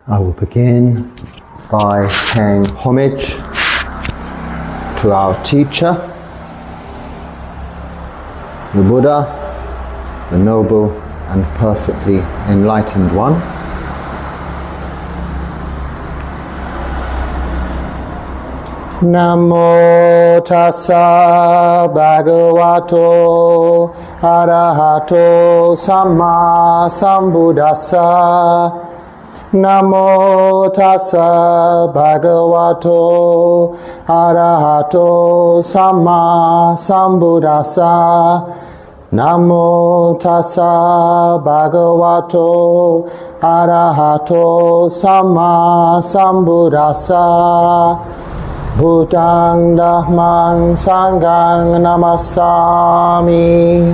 I will begin by paying homage to our teacher, the Buddha, the noble and perfectly enlightened one. Namo tassa bhagavato arahato samma sambuddhassa. Namo tassa bhagavato arahato samma sambuddhassa. Namo tassa bhagavato arahato samma sambuddhassa. Bhutang Dhammang Sanghang Namassami.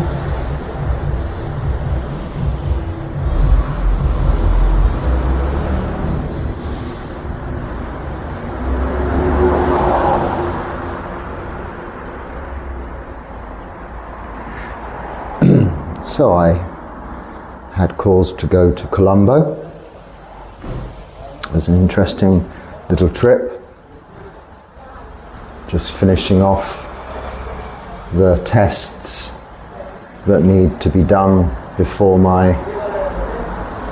So I had cause to go to Colombo. It was an interesting little trip. Just finishing off the tests that need to be done before my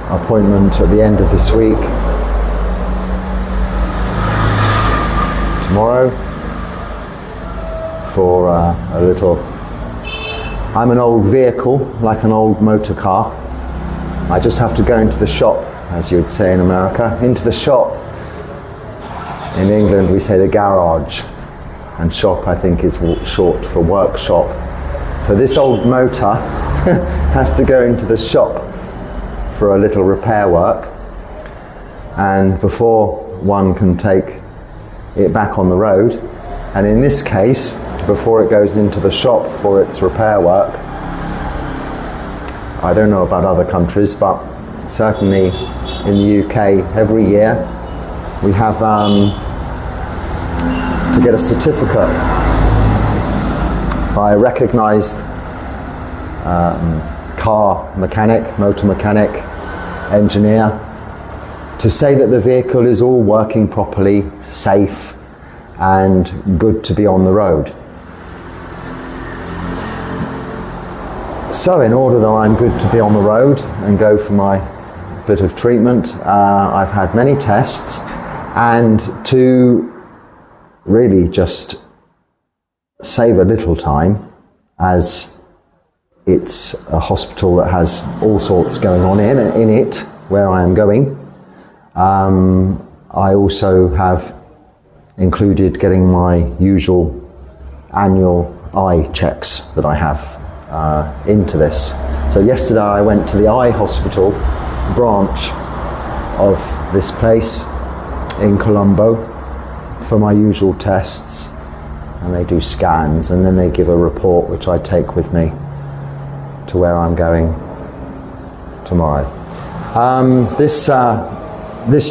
appointment at the end of this week. Tomorrow for a little... I'm an old vehicle, like an old motor car. I just have to go into the shop, as you would say in America, into the shop. In England we say the garage. And shop, I think, is short for workshop. So this old motor has to go into the shop for a little repair work. And before one can take it back on the road, and in this case, before it goes into the shop for its repair work, I don't know about other countries, but certainly in the UK, every year we have to get a certificate by a recognised car mechanic, motor mechanic, engineer, to say that the vehicle is all working properly, safe and good to be on the road. So in order that I'm good to be on the road and go for my bit of treatment, I've had many tests, and to really just save a little time, as it's a hospital that has all sorts going on in it where I am going. I also have included getting my usual annual eye checks that I have into this. So yesterday I went to the eye hospital branch of this place in Colombo for my usual tests, and they do scans, and then they give a report which I take with me to where I'm going tomorrow. This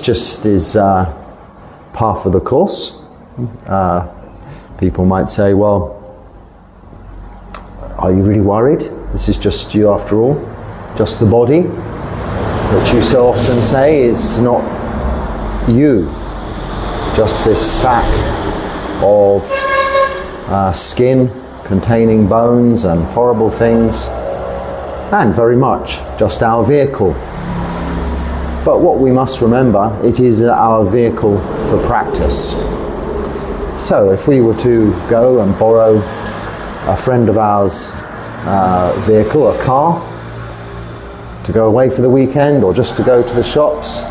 just is part of the course. People might say, well, are you really worried? This is just you after all, just the body, which you so often say is not you. Just this sack of skin containing bones and horrible things, and very much just our vehicle. But what we must remember, it is our vehicle for practice. So if we were to go and borrow a friend of ours' vehicle, a car, to go away for the weekend or just to go to the shops,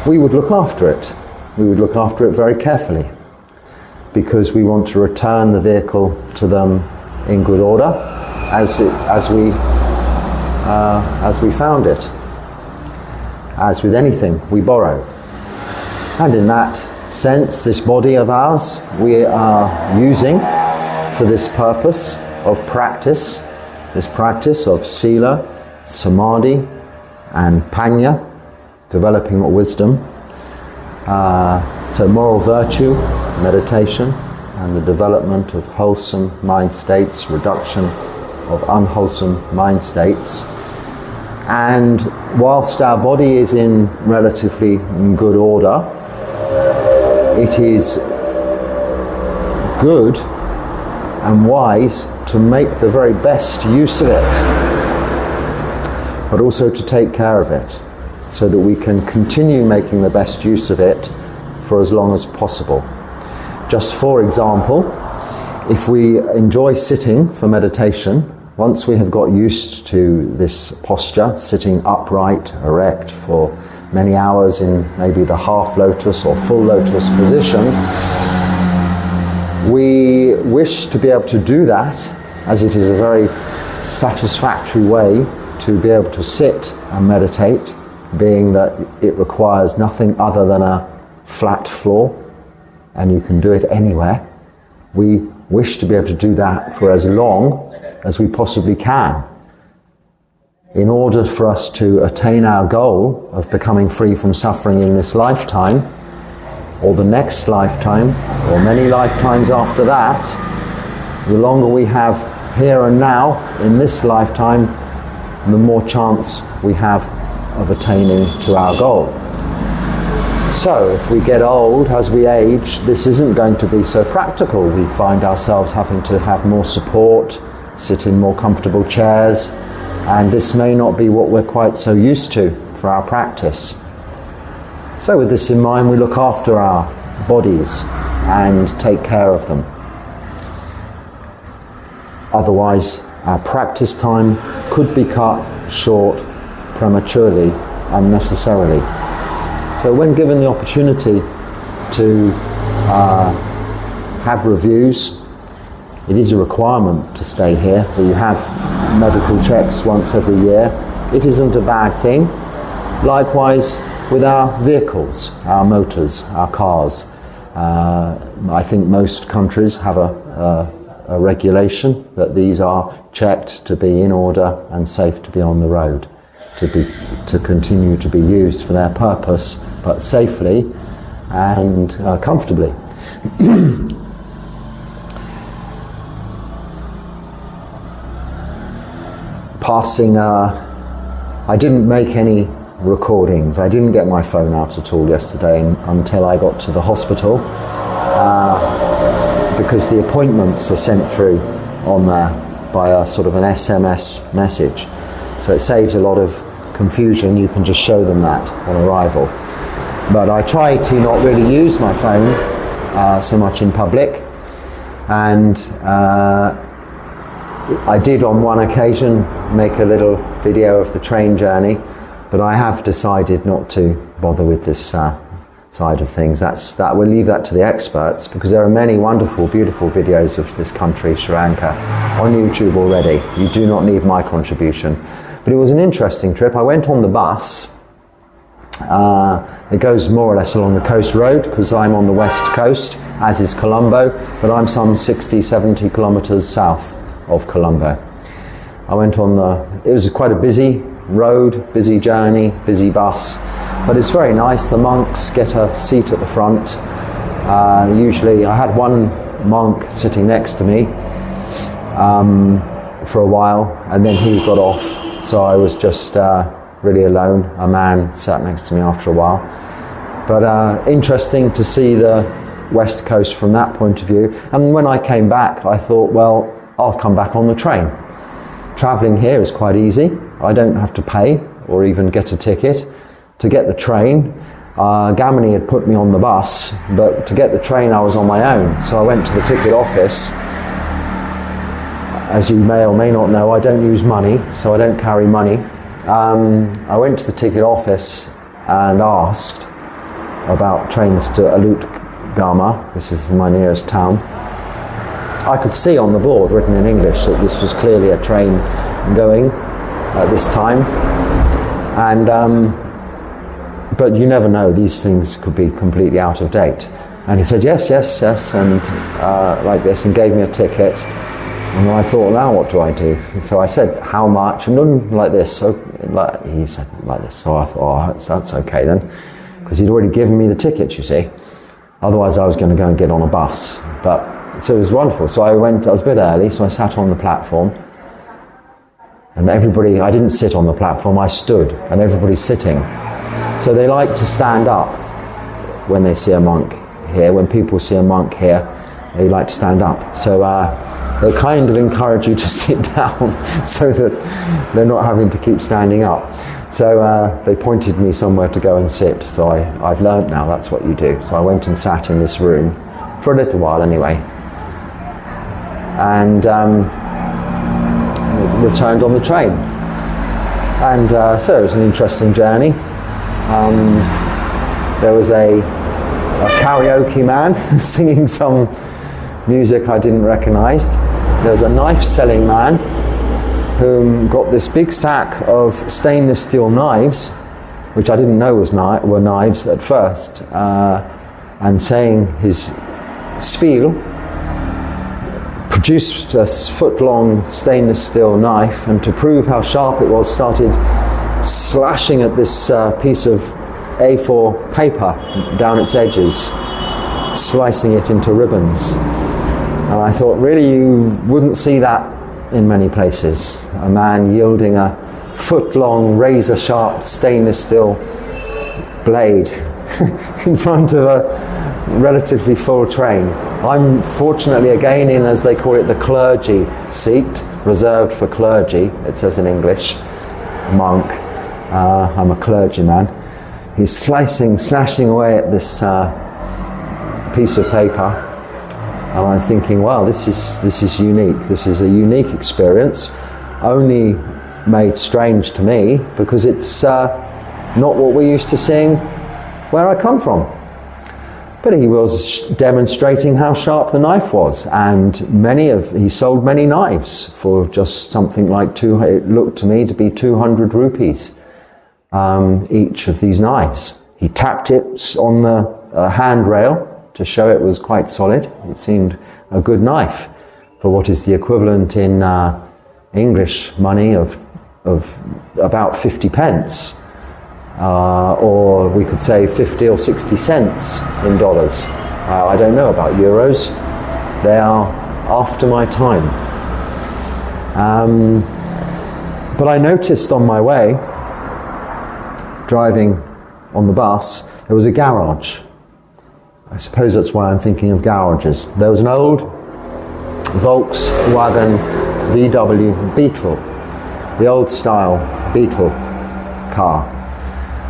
we would look after it. We would look after it very carefully, because we want to return the vehicle to them in good order, as we found it. As with anything we borrow. And in that sense, this body of ours we are using for this purpose of practice, this practice of sila, samadhi and panya, developing wisdom. So moral virtue, meditation, and the development of wholesome mind states, reduction of unwholesome mind states. And whilst our body is in relatively good order, it is good and wise to make the very best use of it, but also to take care of it so that we can continue making the best use of it for as long as possible. Just for example, if we enjoy sitting for meditation, once we have got used to this posture, sitting upright, erect for many hours in maybe the half lotus or full lotus position, we wish to be able to do that, as it is a very satisfactory way to be able to sit and meditate, being that it requires nothing other than a flat floor, and you can do it anywhere. We wish to be able to do that for as long as we possibly can, in order for us to attain our goal of becoming free from suffering in this lifetime, or the next lifetime, or many lifetimes after that. The longer we have here and now in this lifetime, the more chance we have of attaining to our goal. So if we get old, as we age, this isn't going to be so practical. We find ourselves having to have more support, sit in more comfortable chairs, and this may not be what we're quite so used to for our practice. So with this in mind, we look after our bodies and take care of them. Otherwise, our practice time could be cut short prematurely, unnecessarily. So when given the opportunity to have reviews, it is a requirement to stay here, that you have medical checks once every year. It isn't a bad thing. Likewise with our vehicles, our motors, our cars. I think most countries have a regulation that these are checked to be in order and safe to be on the road, to continue to be used for their purpose, but safely and comfortably. I didn't make any recordings. I didn't get my phone out at all yesterday until I got to the hospital, because the appointments are sent through on there by a sort of an SMS message. So it saves a lot of confusion. You can just show them that on arrival. But I try to not really use my phone so much in public, and I did on one occasion make a little video of the train journey, but I have decided not to bother with this side of things. We'll leave that to the experts, because there are many wonderful, beautiful videos of this country, Sri Lanka, on YouTube already. You do not need my contribution. But it was an interesting trip. I went on the bus. It goes more or less along the coast road, because I'm on the west coast, as is Colombo, but I'm some 60, 70 kilometres south of Colombo. I went on it was quite a busy road, busy journey, busy bus, but it's very nice. The monks get a seat at the front. Usually I had one monk sitting next to me for a while, and then he got off, so I was just really alone. A man sat next to me after a while. But interesting to see the west coast from that point of view. And when I came back, I thought, well, I'll come back on the train. Travelling here is quite easy. I don't have to pay or even get a ticket to get the train. Gamini had put me on the bus, but to get the train I was on my own. So I went to the ticket office. As you may or may not know, I don't use money, so I don't carry money. I went to the ticket office and asked about trains to Alut Gama. This is my nearest town. I could see on the board written in English that this was clearly a train going at this time, and but you never know, these things could be completely out of date. And he said yes, and like this, and gave me a ticket. And I thought, now what do I do? And so I said, how much? And like this. So he said like this. So I thought, oh, that's okay then, because he'd already given me the ticket, you see. Otherwise I was going to go and get on a bus. So it was wonderful. So I was a bit early, so I sat on the platform. And everybody, I didn't sit on the platform, I stood, and everybody's sitting. So they like to stand up when they see a monk here. When people see a monk here, they like to stand up. So they kind of encourage you to sit down so that they're not having to keep standing up. So they pointed me somewhere to go and sit. So I've learned now that's what you do. So I went and sat in this room for a little while anyway. And returned on the train. And so it was an interesting journey. There was a karaoke man singing some music I didn't recognise. There was a knife-selling man who got this big sack of stainless steel knives, which I didn't know were knives at first, and saying his spiel, produced a foot-long stainless steel knife, and to prove how sharp it was, started slashing at this piece of A4 paper down its edges, slicing it into ribbons. And I thought, really, you wouldn't see that in many places. A man yielding a foot-long, razor-sharp stainless steel blade in front of a relatively full train. I'm fortunately again in, as they call it, the clergy seat, reserved for clergy, it says in English, monk. I'm a clergyman. He's slashing away at this piece of paper, and I'm thinking, wow, this is unique. This is a unique experience, only made strange to me because it's not what we're used to seeing where I come from. But he was demonstrating how sharp the knife was, and he sold many knives for just something like it looked to me to be 200 rupees each of these knives. He tapped it on the handrail to show it was quite solid. It seemed a good knife for what is the equivalent in English money of about 50 pence. Or we could say 50 or 60 cents in dollars. I don't know about euros. They are after my time. But I noticed on my way, driving on the bus, there was a garage. I suppose that's why I'm thinking of garages. There was an old Volkswagen VW Beetle, the old style Beetle car.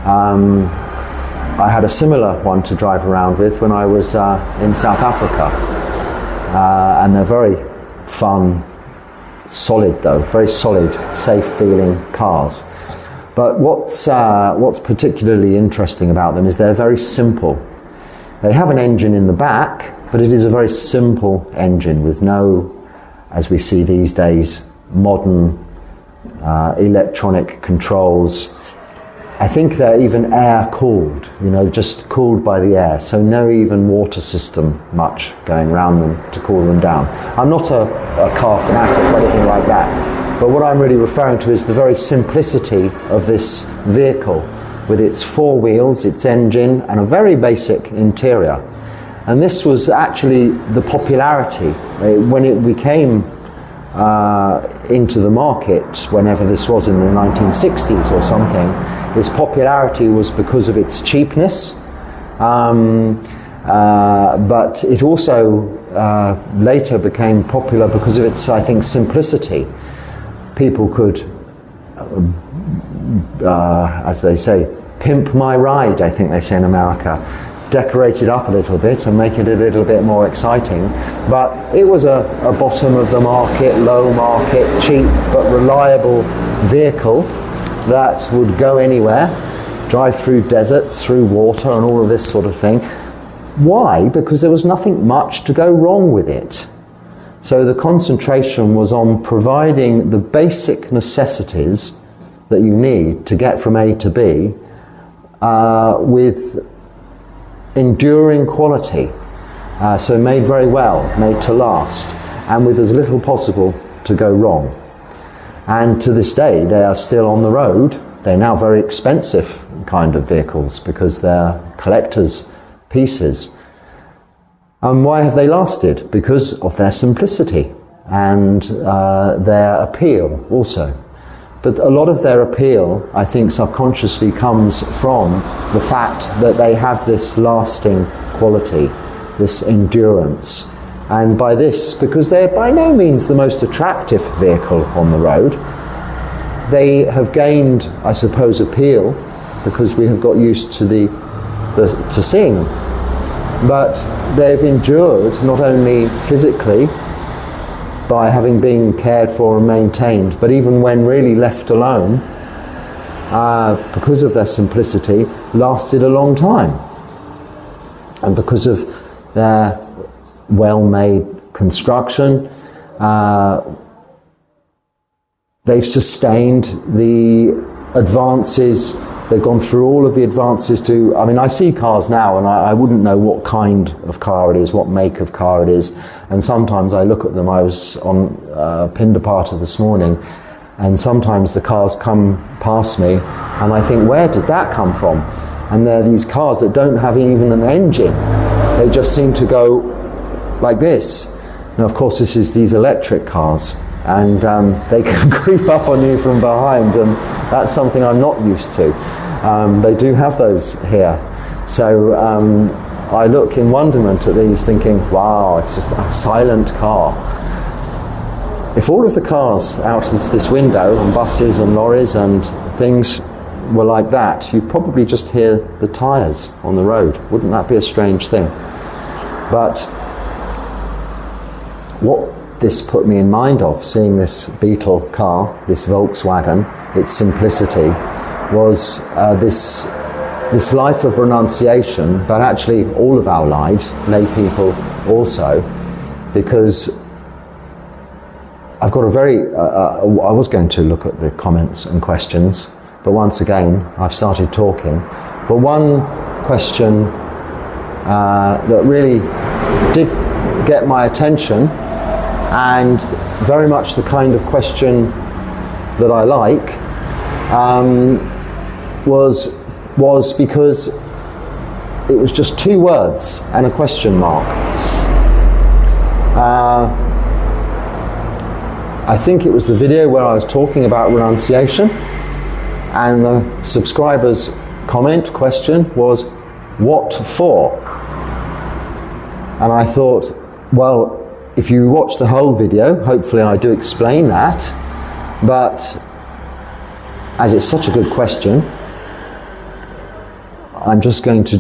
I had a similar one to drive around with when I was in South Africa, and they're very fun, solid though, very solid, safe feeling cars. But what's particularly interesting about them is they're very simple. They have an engine in the back, but it is a very simple engine with no, as we see these days, modern electronic controls. I think they're even air-cooled, just cooled by the air, so no even water system much going around them to cool them down. I'm not a car fanatic or anything like that, but what I'm really referring to is the very simplicity of this vehicle with its four wheels, its engine, and a very basic interior. And this was actually the popularity. When it became into the market, whenever this was in the 1960s or something, its popularity was because of its cheapness, but it also later became popular because of its, I think, simplicity. People could, as they say, pimp my ride, I think they say in America, decorate it up a little bit and make it a little bit more exciting. But it was a bottom of the market, low market, cheap but reliable vehicle that would go anywhere, drive through deserts, through water and all of this sort of thing. Why? Because there was nothing much to go wrong with it. So the concentration was on providing the basic necessities that you need to get from A to B with enduring quality. So made very well, made to last, and with as little possible to go wrong. And to this day, they are still on the road. They're now very expensive kind of vehicles because they're collector's pieces. And why have they lasted? Because of their simplicity and their appeal also. But a lot of their appeal, I think, subconsciously comes from the fact that they have this lasting quality, this endurance. And by this, because they're by no means the most attractive vehicle on the road, they have gained, I suppose, appeal because we have got used to to seeing them. But they've endured not only physically by having been cared for and maintained, but even when really left alone, because of their simplicity, lasted a long time. And because of their well-made construction, they've sustained the advances. They've gone through all of the advances to, I mean, I see cars now and I wouldn't know what kind of car it is, what make of car it is. And sometimes I look at them. I was on Pindapata this morning, and sometimes the cars come past me and I think, where did that come from? And they're these cars that don't have even an engine. They just seem to go like this. Now, of course, this is these electric cars, and they can creep up on you from behind, and that's something I'm not used to. They do have those here. So I look in wonderment at these thinking, wow, it's a silent car. If all of the cars out of this window, and buses and lorries and things, were like that, you'd probably just hear the tyres on the road. Wouldn't that be a strange thing? But what this put me in mind of, seeing this Beetle car, this Volkswagen, its simplicity, was this life of renunciation, but actually all of our lives, lay people also, because I've got a very, I was going to look at the comments and questions, but once again, I've started talking. But one question that really did get my attention, and very much the kind of question that I like, was because it was just 2 words and a question mark. I think it was the video where I was talking about renunciation, and the subscriber's question was, what for? And I thought, well, if you watch the whole video, hopefully I do explain that, but as it's such a good question, I'm just going to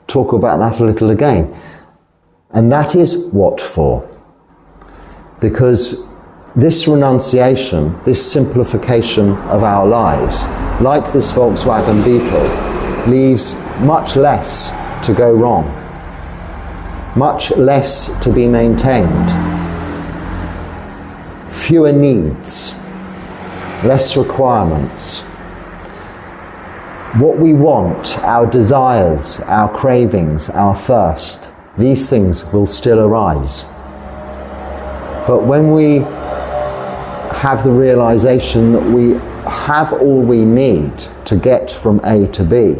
talk about that a little again. And that is what for. Because this renunciation, this simplification of our lives, like this Volkswagen Beetle, leaves much less to go wrong, much less to be maintained, fewer needs, less requirements. What we want, our desires, our cravings, our thirst, these things will still arise. But when we have the realization that we have all we need to get from A to B,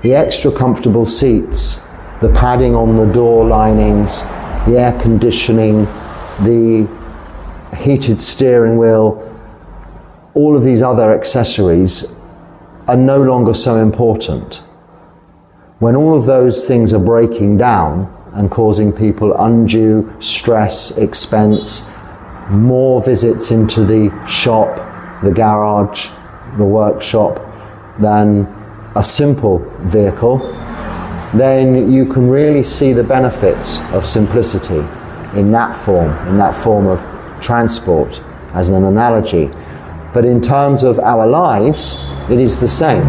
the extra comfortable seats, the padding on the door linings, the air conditioning, the heated steering wheel, all of these other accessories are no longer so important. When all of those things are breaking down and causing people undue stress, expense, more visits into the shop, the garage, the workshop than a simple vehicle, then you can really see the benefits of simplicity in that form of transport, as an analogy. But in terms of our lives, it is the same.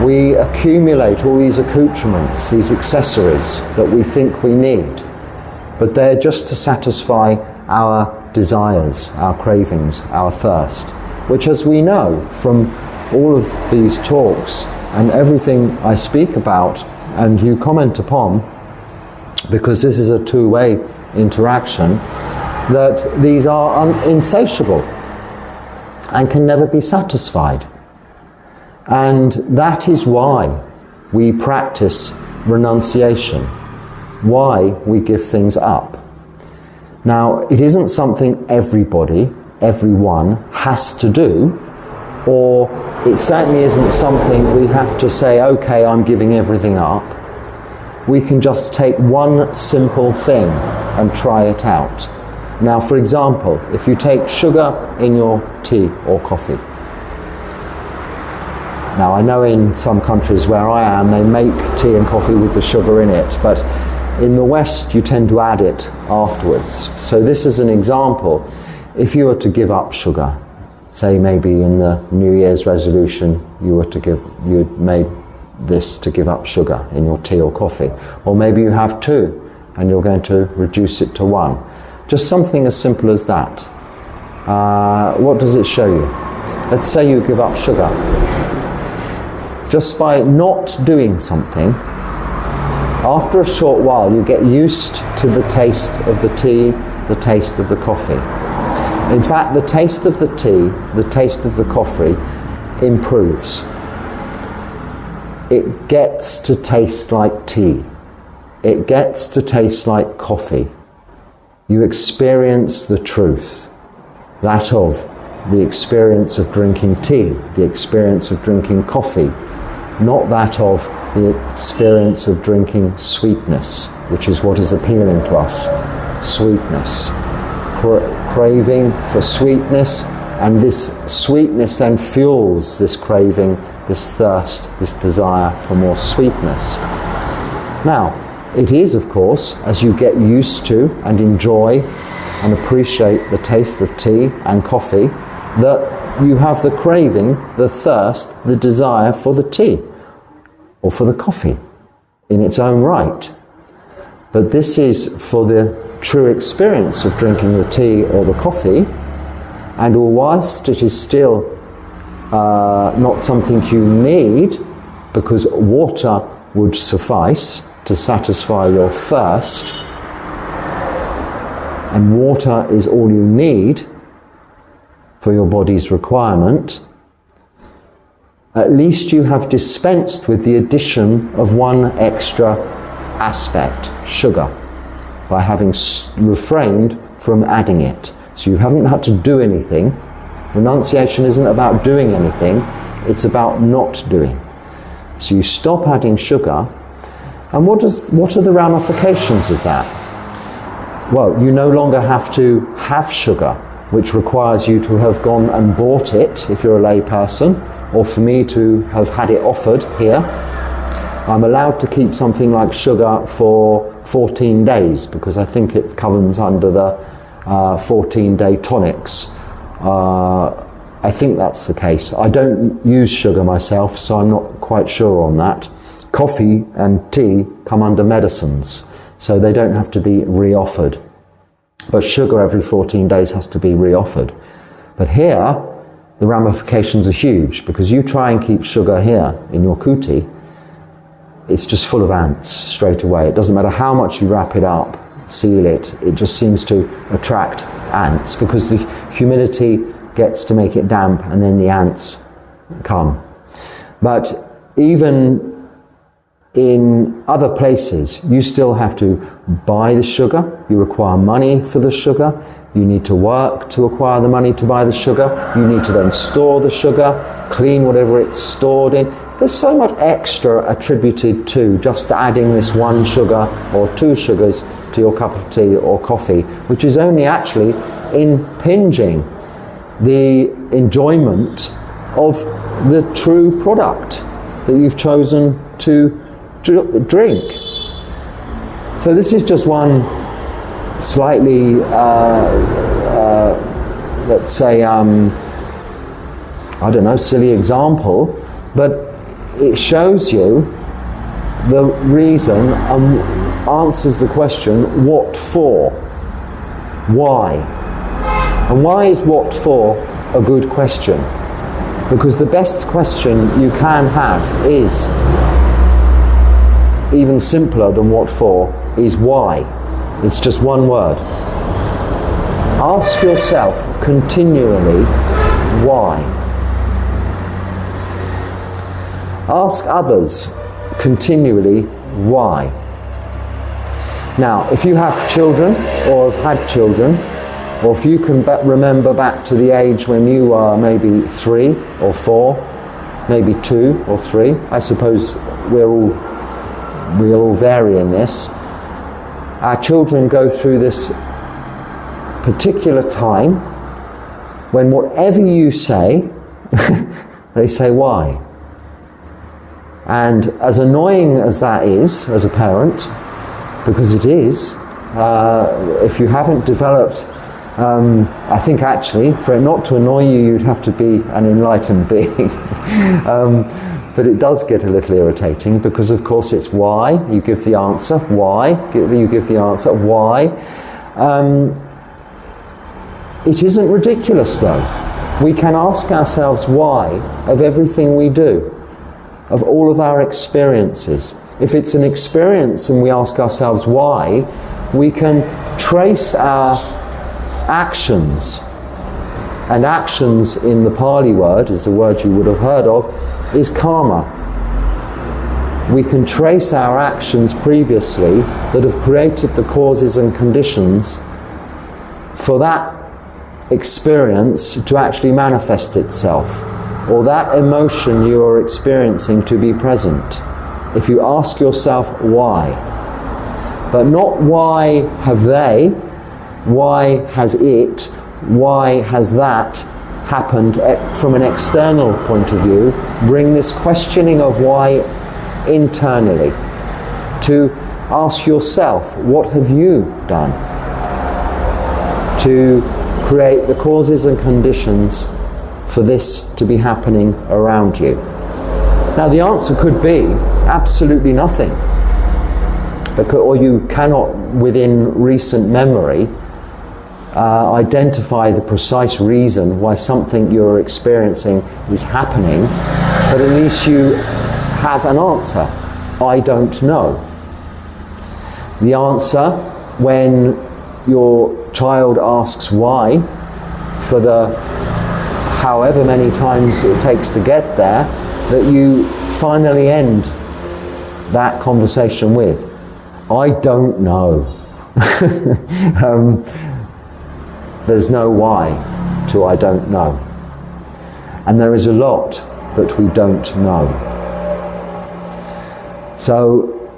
We accumulate all these accoutrements, these accessories that we think we need, but they're just to satisfy our desires, our cravings, our thirst, which, as we know from all of these talks and everything I speak about and you comment upon, because this is a two-way interaction, that these are insatiable and can never be satisfied. And that is why we practice renunciation, why we give things up. Now, it isn't something everyone has to do, or it certainly isn't something we have to say, okay, I'm giving everything up. We can just take one simple thing and try it out. Now, for example, if you take sugar in your tea or coffee. Now, I know in some countries where I am, they make tea and coffee with the sugar in it, but in the West, you tend to add it afterwards. So this is an example. If you were to give up sugar, say maybe in the New Year's resolution, you had made this to give up sugar in your tea or coffee, or maybe you have 2 and you're going to reduce it to 1. Just something as simple as that. What does it show you? Let's say you give up sugar. Just by not doing something, after a short while you get used to the taste of the tea, the taste of the coffee. In fact, the taste of the tea, the taste of the coffee improves. It gets to taste like tea. It gets to taste like coffee. You experience the truth, that of the experience of drinking tea, the experience of drinking coffee, not that of the experience of drinking sweetness, which is what is appealing to us. Sweetness. Craving for sweetness, and this sweetness then fuels this craving, this thirst, this desire for more sweetness. Now, it is, of course, as you get used to and enjoy and appreciate the taste of tea and coffee, that you have the craving, the thirst, the desire for the tea or for the coffee in its own right. But this is for the true experience of drinking the tea or the coffee, and whilst it is still not something you need, because water would suffice to satisfy your thirst, and water is all you need for your body's requirement, at least you have dispensed with the addition of one extra aspect, sugar, by having refrained from adding it. So you haven't had to do anything. Renunciation isn't about doing anything, it's about not doing. So you stop adding sugar, and what are the ramifications of that? Well, you no longer have to have sugar, which requires you to have gone and bought it if you're a lay person, or for me to have had it offered here. I'm allowed to keep something like sugar for 14 days because I think it comes under the 14-day tonics. I think that's the case. I don't use sugar myself, so I'm not quite sure on that. Coffee and tea come under medicines, so they don't have to be re-offered. But sugar every 14 days has to be re-offered. But here, the ramifications are huge, because you try and keep sugar here in your kuti, it's just full of ants straight away. It doesn't matter how much you wrap it up, seal it, it just seems to attract ants, because the humidity gets to make it damp and then the ants come. But even in other places, you still have to buy the sugar, you require money for the sugar, you need to work to acquire the money to buy the sugar, you need to then store the sugar, clean whatever it's stored in. There's so much extra attributed to just adding this one sugar or 2 sugars to your cup of tea or coffee, which is only actually impinging the enjoyment of the true product that you've chosen to drink. So this is just one slightly, let's say, I don't know, silly example, but it shows you the reason and answers the question, what for? Why? And why is what for a good question? Because the best question you can have is, even simpler than what for, is why. It's just one word. Ask yourself continually, why? Ask others continually, why? Now, if you have children, or have had children, or if you can remember back to the age when you are maybe 3 or 4, maybe 2 or 3, I suppose we'll all vary in this. Our children go through this particular time when whatever you say, they say why. And as annoying as that is as a parent, because it is, if you haven't developed, I think actually for it not to annoy you, you'd have to be an enlightened being. But it does get a little irritating because of course it's why, you give the answer, why, you give the answer, why. It isn't ridiculous though. We can ask ourselves why of everything we do, of all of our experiences. If it's an experience and we ask ourselves why, we can trace our actions. And actions in the Pali word, is a word you would have heard of, is karma. We can trace our actions previously that have created the causes and conditions for that experience to actually manifest itself, or that emotion you are experiencing to be present. If you ask yourself why, but not why have they, why has it, why has that happened from an external point of view, bring this questioning of why internally, to ask yourself, what have you done to create the causes and conditions for this to be happening around you? Now the answer could be absolutely nothing, or you cannot within recent memory identify the precise reason why something you're experiencing is happening, but at least you have an answer. I don't know. The answer when your child asks why, for the however many times it takes to get there, that you finally end that conversation with, I don't know. There's no why to I don't know. And there is a lot that we don't know. So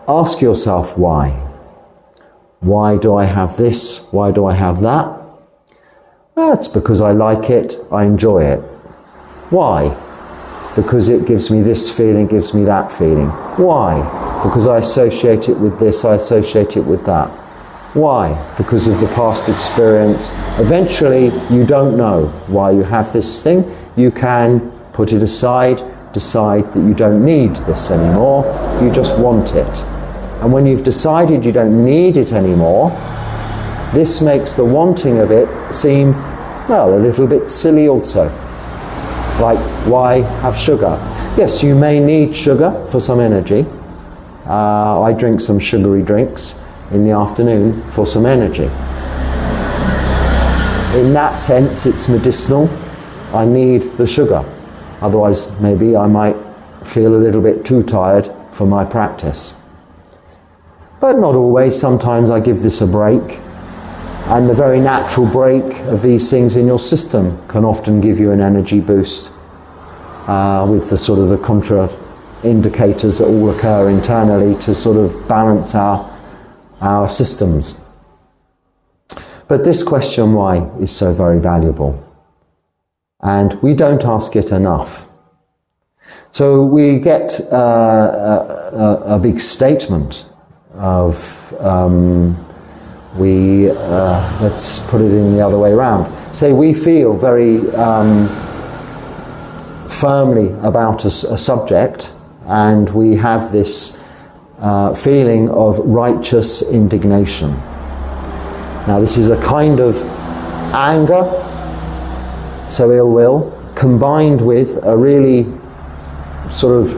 ask yourself why. Why do I have this? Why do I have that? Well, it's because I like it, I enjoy it. Why? Because it gives me this feeling, gives me that feeling. Why? Because I associate it with this, I associate it with that. Why? Because of the past experience. Eventually, you don't know why you have this thing. You can put it aside, decide that you don't need this anymore, you just want it. And when you've decided you don't need it anymore, this makes the wanting of it seem, well, a little bit silly also. Like, why have sugar? Yes, you may need sugar for some energy. I drink some sugary drinks in the afternoon for some energy. In that sense, it's medicinal. I need the sugar. Otherwise, maybe I might feel a little bit too tired for my practice. But not always. Sometimes I give this a break. And the very natural break of these things in your system can often give you an energy boost with the sort of the contra indicators that all occur internally to sort of balance our systems. But this question why is so very valuable. And we don't ask it enough. So we get a big statement of let's put it in the other way around. Say we feel very firmly about a subject, and we have this feeling of righteous indignation. Now this is a kind of anger, so ill will, combined with a really sort of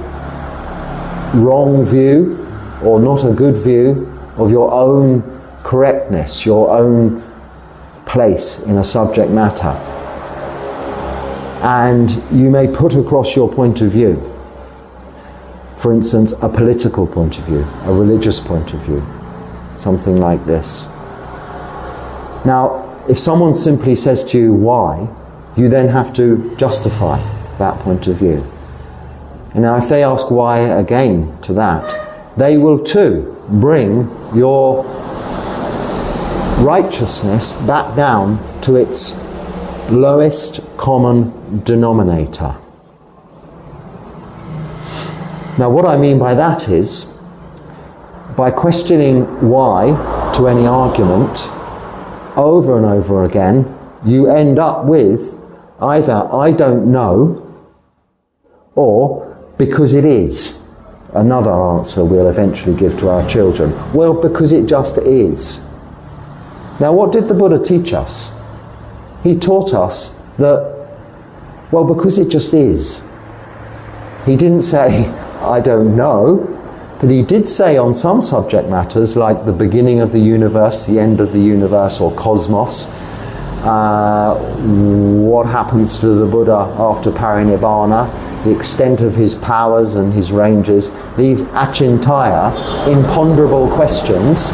wrong view, or not a good view, of your own correctness, your own place in a subject matter. And you may put across your point of view. For instance, a political point of view, a religious point of view. something like this. Now, if someone simply says to you, why, you then have to justify that point of view. And now if they ask why again to that, they will too bring your righteousness back down to its lowest common denominator. Now what I mean by that is, by questioning why to any argument over and over again, you end up with either I don't know or because it is. Another answer we'll eventually give to our children. Well, because it just is. Now, what did the Buddha teach us? He taught us that, well, because it just is. He didn't say, I don't know, but he did say on some subject matters, like the beginning of the universe, the end of the universe, or cosmos, what happens to the Buddha after parinibbana, the extent of his powers and his ranges, these achintaya, imponderable questions.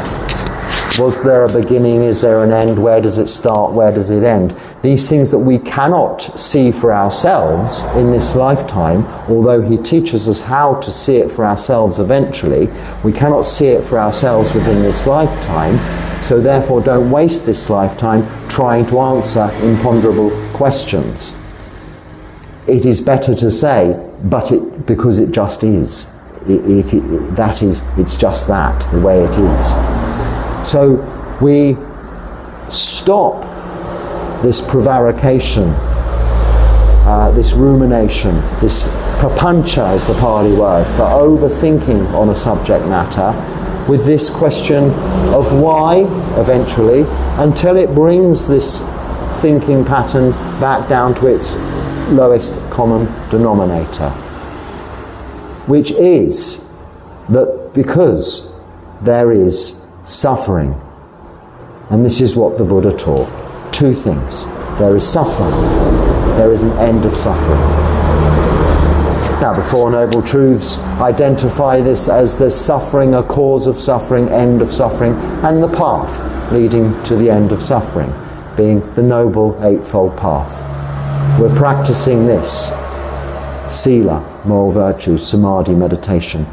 Was there a beginning? Is there an end? Where does it start? Where does it end? These things that we cannot see for ourselves in this lifetime, although he teaches us how to see it for ourselves eventually, we cannot see it for ourselves within this lifetime, so therefore don't waste this lifetime trying to answer imponderable questions. It is better to say, because it just is. It's just that, the way it is. So we stop this prevarication, this rumination, this papancha is the Pali word for overthinking on a subject matter, with this question of why, eventually, until it brings this thinking pattern back down to its lowest common denominator, which is that because there is suffering, and this is what the Buddha taught, two things. There is suffering, there is an end of suffering. Now, the Four Noble Truths identify this as the suffering, a cause of suffering, end of suffering, and the path leading to the end of suffering, being the Noble Eightfold Path. We're practicing this: sila, moral virtue; samadhi, meditation;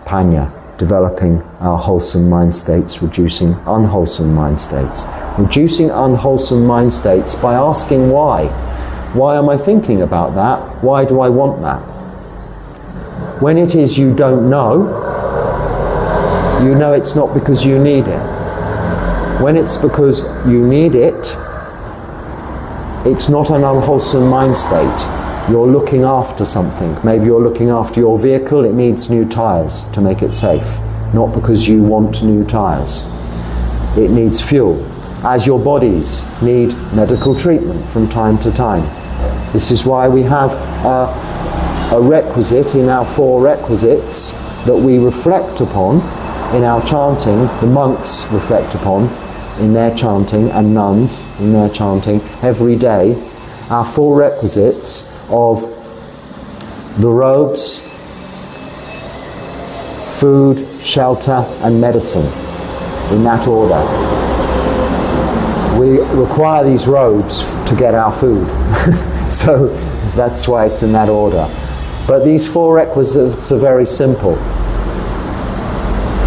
panya, developing our wholesome mind states, reducing unwholesome mind states. Reducing unwholesome mind states by asking why. Why am I thinking about that? Why do I want that? When it is you don't know, you know it's not because you need it. When it's because you need it, it's not an unwholesome mind state. You're looking after something. Maybe you're looking after your vehicle, it needs new tyres to make it safe. Not because you want new tyres. It needs fuel. As your bodies need medical treatment from time to time. This is why we have a requisite in our four requisites that we reflect upon in our chanting, the monks reflect upon in their chanting, and nuns in their chanting every day, our four requisites of the robes, food, shelter, and medicine, in that order. We require these robes to get our food, so that's why it's in that order. But these four requisites are very simple.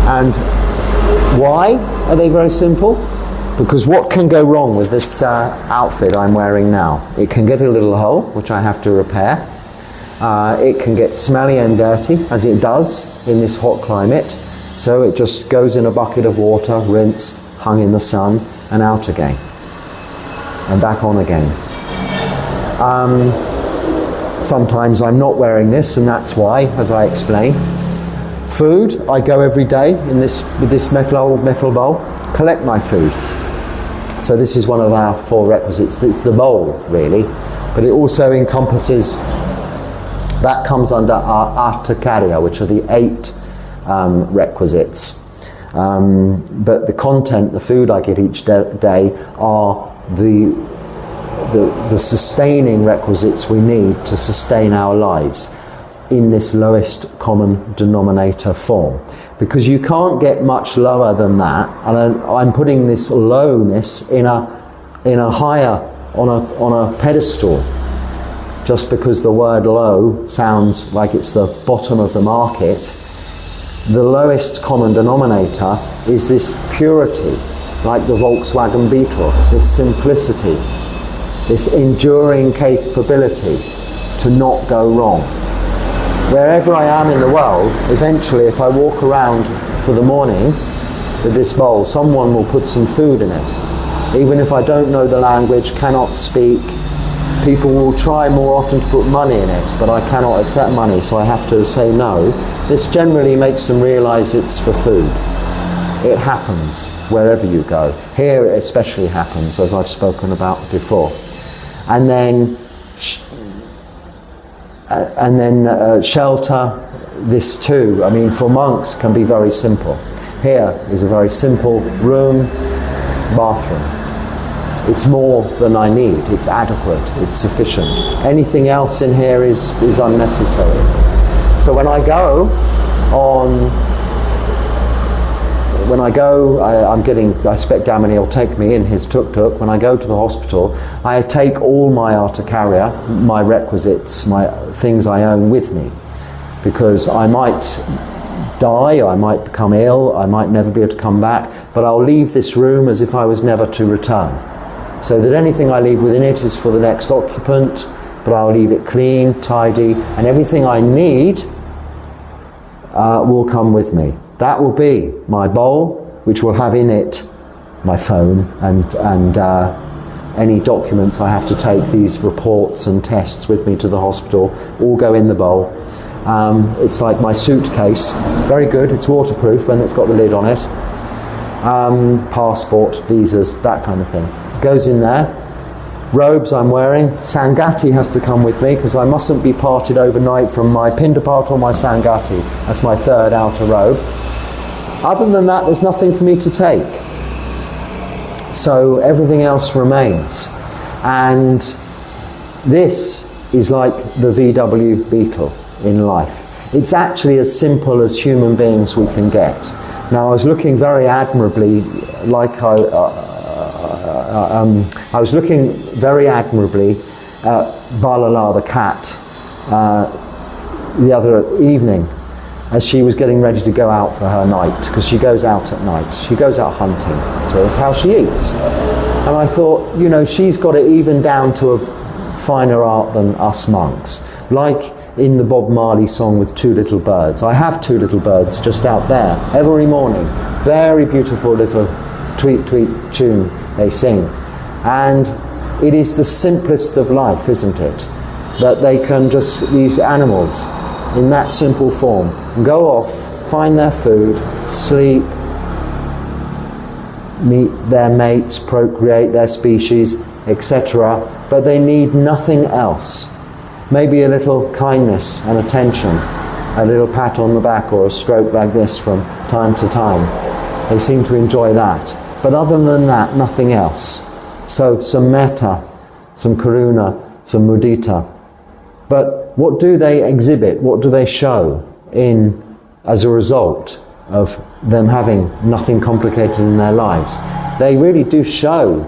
And why are they very simple? Because what can go wrong with this outfit I'm wearing now? It can get a little hole, which I have to repair. It can get smelly and dirty, as it does in this hot climate. So it just goes in a bucket of water, rinse, hung in the sun, and out again. And back on again. Sometimes I'm not wearing this, and that's why, as I explain. Food, I go every day with this metal bowl, collect my food. So this is one of our four requisites. It's the bowl, really, but it also encompasses, that comes under our artakarya, which are the 8 requisites. But the content, the food I get each day, are the sustaining requisites we need to sustain our lives in this lowest common denominator form. because you can't get much lower than that. And I'm putting this lowness in a higher, on a pedestal, just because the word low sounds like it's the bottom of the market. The lowest common denominator is this purity, like the Volkswagen Beetle, this simplicity, this enduring capability to not go wrong. Wherever I am in the world, eventually if I walk around for the morning with this bowl, someone will put some food in it. Even if I don't know the language, cannot speak, people will try more often to put money in it, but I cannot accept money, so I have to say no. This generally makes them realize it's for food. It happens wherever you go. Here it especially happens, as I've spoken about before. And then shelter, this too. I mean, for monks can be very simple. Here is a very simple room, bathroom. It's more than I need. It's adequate. It's sufficient. Anything else in here is unnecessary. So when I go, I expect Damini will take me in his tuk-tuk. When I go to the hospital, I take all my artacarya, my requisites, my things I own with me, because I might die, I might become ill, I might never be able to come back, but I'll leave this room as if I was never to return. So that anything I leave within it is for the next occupant, but I'll leave it clean, tidy, and everything I need will come with me. That will be my bowl, which will have in it my phone and any documents I have to take, these reports and tests with me to the hospital, all go in the bowl. It's like my suitcase, very good, it's waterproof when it's got the lid on it. Passport, visas, that kind of thing. Goes in there. Robes I'm wearing, Sangati has to come with me because I mustn't be parted overnight from my Pindapat or my Sangati. That's my third outer robe. Other than that, there's nothing for me to take. So everything else remains. And this is like the VW Beetle in life. It's actually as simple as human beings we can get. Now I was looking very admirably, I was looking very admirably at Balalā the Cat the other evening as she was getting ready to go out for her night, because she goes out at night. She goes out hunting. So that's how she eats. And I thought, you know, she's got it even down to a finer art than us monks. Like in the Bob Marley song with Two Little Birds. I have two little birds just out there every morning. Very beautiful little tweet tweet tune they sing. And it is the simplest of life, isn't it? That they can just, these animals, in that simple form, go off, find their food, sleep, meet their mates, procreate their species, etc. But they need nothing else. Maybe a little kindness and attention, a little pat on the back or a stroke like this from time to time. They seem to enjoy that. But other than that, nothing else. So some metta, some karuna, some mudita. But what do they exhibit? What do they show as a result of them having nothing complicated in their lives? They really do show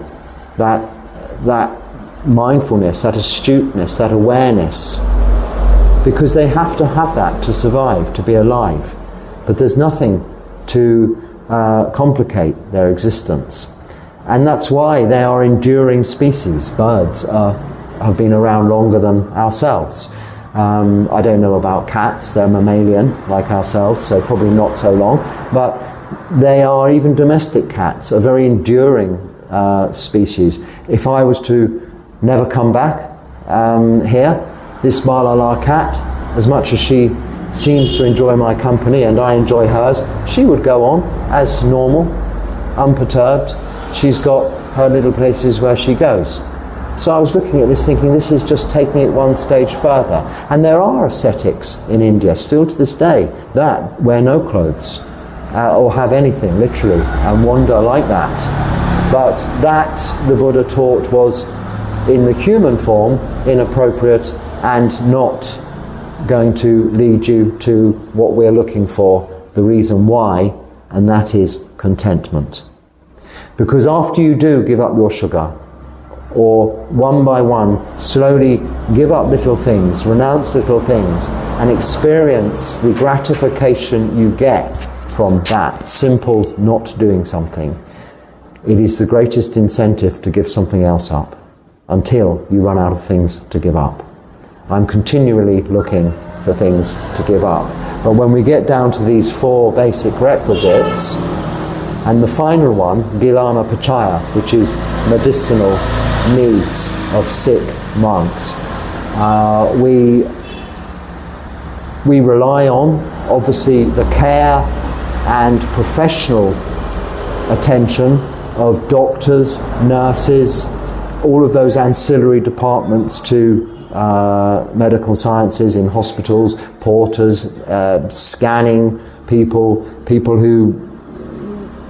that mindfulness, that astuteness, that awareness, because they have to have that to survive, to be alive. But there's nothing to complicate their existence. And that's why they are enduring species. Birds have been around longer than ourselves. I don't know about cats, they're mammalian like ourselves, so probably not so long. But they are, even domestic cats, a very enduring species. If I was to never come back here, this Balalā cat, as much as she seems to enjoy my company and I enjoy hers, she would go on as normal, unperturbed. She's got her little places where she goes. So I was looking at this thinking, this is just taking it one stage further. And there are ascetics in India still to this day that wear no clothes or have anything literally and wander like that. But that, the Buddha taught, was in the human form inappropriate and not going to lead you to what we're looking for, the reason why, and that is contentment. Because after you do give up your sugar, or one by one, slowly give up little things, renounce little things, and experience the gratification you get from that simple not doing something, it is the greatest incentive to give something else up until you run out of things to give up. I'm continually looking for things to give up. But when we get down to these 4 basic requisites, and the final one, Gilana Pachaya, which is medicinal needs of sick monks, we rely on, obviously, the care and professional attention of doctors, nurses, all of those ancillary departments to medical sciences in hospitals, porters, scanning people who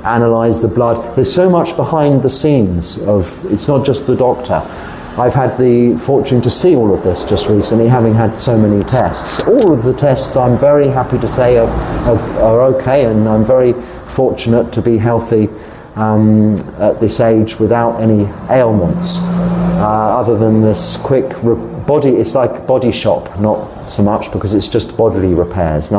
analyze the blood. There's so much behind the scenes it's not just the doctor. I've had the fortune to see all of this just recently, having had so many tests. All of the tests, I'm very happy to say, are okay, and I'm very fortunate to be healthy at this age without any ailments, other than this quick body. It's like body shop, not so much, because it's just bodily repairs.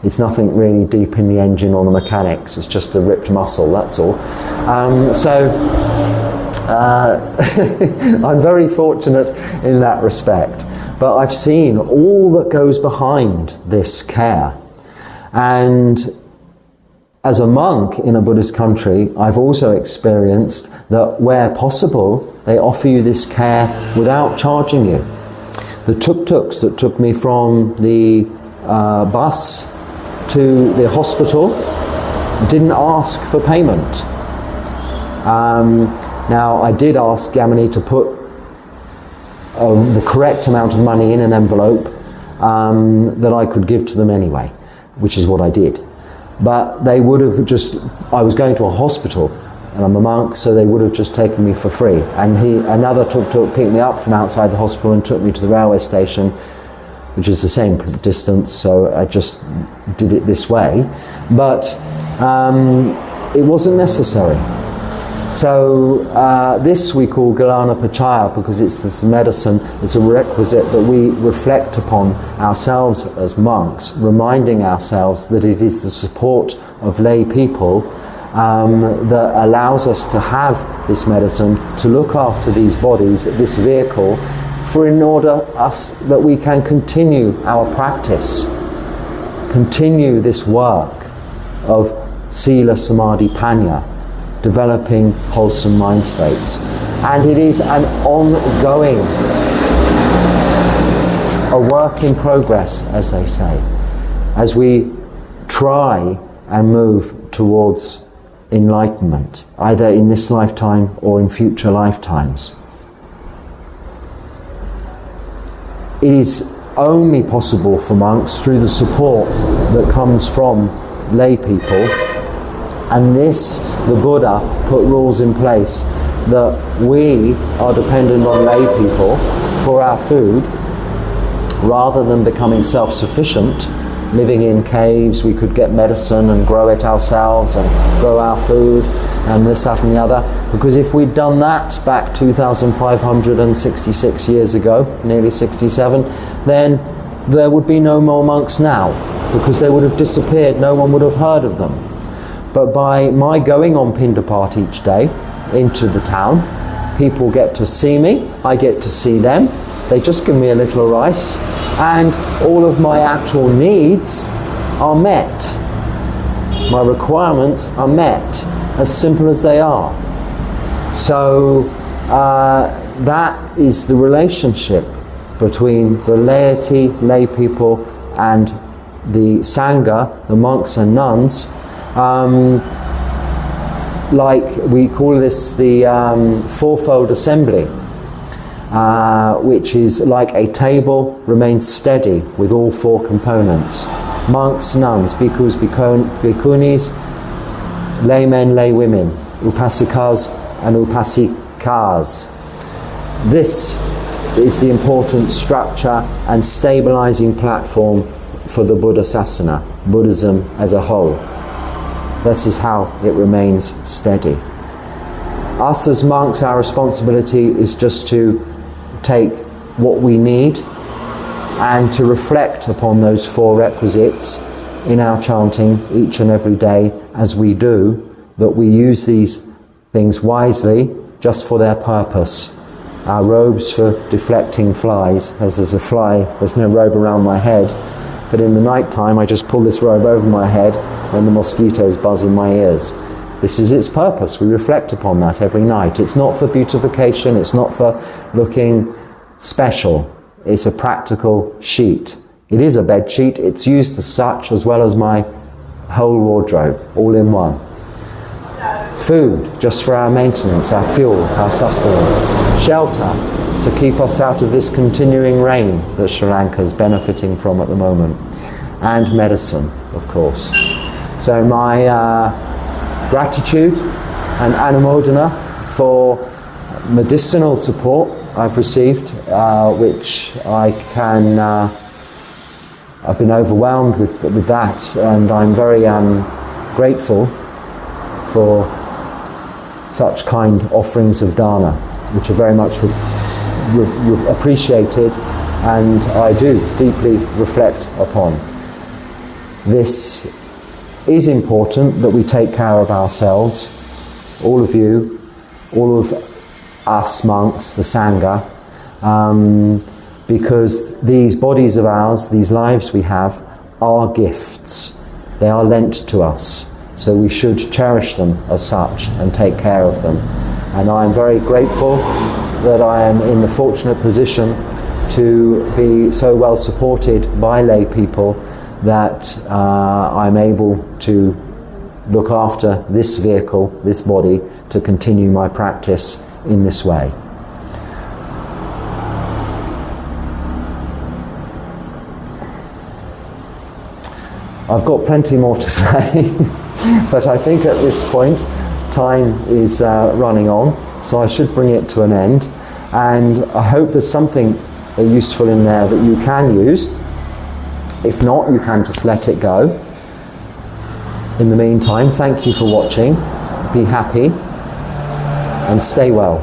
It's nothing really deep in the engine or the mechanics. It's just a ripped muscle, that's all. I'm very fortunate in that respect. But I've seen all that goes behind this care. And as a monk in a Buddhist country, I've also experienced that where possible, they offer you this care without charging you. The tuk-tuks that took me from the bus to the hospital didn't ask for payment. Now, I did ask Yamini to put the correct amount of money in an envelope that I could give to them anyway, which is what I did. But they would have I was going to a hospital, and I'm a monk, so they would have just taken me for free. And another tuk-tuk picked me up from outside the hospital and took me to the railway station, which is the same distance, so I just did it this way. But it wasn't necessary. So this we call Gilana Pachaya, because it's this medicine, it's a requisite that we reflect upon ourselves as monks, reminding ourselves that it is the support of lay people that allows us to have this medicine, to look after these bodies, this vehicle, in order that we can continue our practice, continue this work of Sila Samadhi Panya, developing wholesome mind states. And it is an ongoing, a work in progress, as they say, as we try and move towards enlightenment, either in this lifetime or in future lifetimes. It is only possible for monks through the support that comes from lay people, and this, the Buddha put rules in place that we are dependent on lay people for our food, rather than becoming self-sufficient, living in caves. We could get medicine and grow it ourselves and grow our food and this, that and the other. Because if we'd done that back 2,566 years ago, nearly 67, then there would be no more monks now, because they would have disappeared. No one would have heard of them. But by my going on Pindapat each day into the town, people get to see me, I get to see them. They just give me a little rice, and all of my actual needs are met. My requirements are met, as simple as they are. So that is the relationship between the laity, lay people, and the Sangha, the monks and nuns. Like we call this the fourfold assembly, which is like a table, remains steady with all 4 components. Monks, nuns, bhikkhus, bhikkhunis, laymen, laywomen, upasikas and upasikas. This is the important structure and stabilizing platform for the Buddha Sasana, Buddhism as a whole. This is how it remains steady. Us as monks, our responsibility is just to take what we need and to reflect upon those 4 requisites in our chanting each and every day as we do, that we use these things wisely just for their purpose. Our robes for deflecting flies, as there's a fly, there's no robe around my head, but in the night time I just pull this robe over my head when the mosquitoes buzz in my ears. This is its purpose. We reflect upon that every night. It's not for beautification, it's not for looking special. It's a practical sheet. It is a bed sheet, it's used as such, as well as my whole wardrobe, all in one. Food, just for our maintenance, our fuel, our sustenance. Shelter, to keep us out of this continuing rain that Sri Lanka is benefiting from at the moment. And medicine, of course. So my gratitude and anumodana for medicinal support I've received, which I can, I've been overwhelmed with that, and I'm very grateful for such kind offerings of dana, which are very much appreciated, and I do deeply reflect upon. This is important, that we take care of ourselves, all of you, all of us monks, the Sangha, because these bodies of ours, these lives we have, are gifts. They are lent to us. So we should cherish them as such and take care of them. And I am very grateful that I am in the fortunate position to be so well supported by lay people that I'm able to look after this vehicle, this body, to continue my practice in this way. I've got plenty more to say, but I think at this point time is running on, so I should bring it to an end. And I hope there's something useful in there that you can use. If not, you can just let it go. In the meantime, thank you for watching. Be happy and stay well.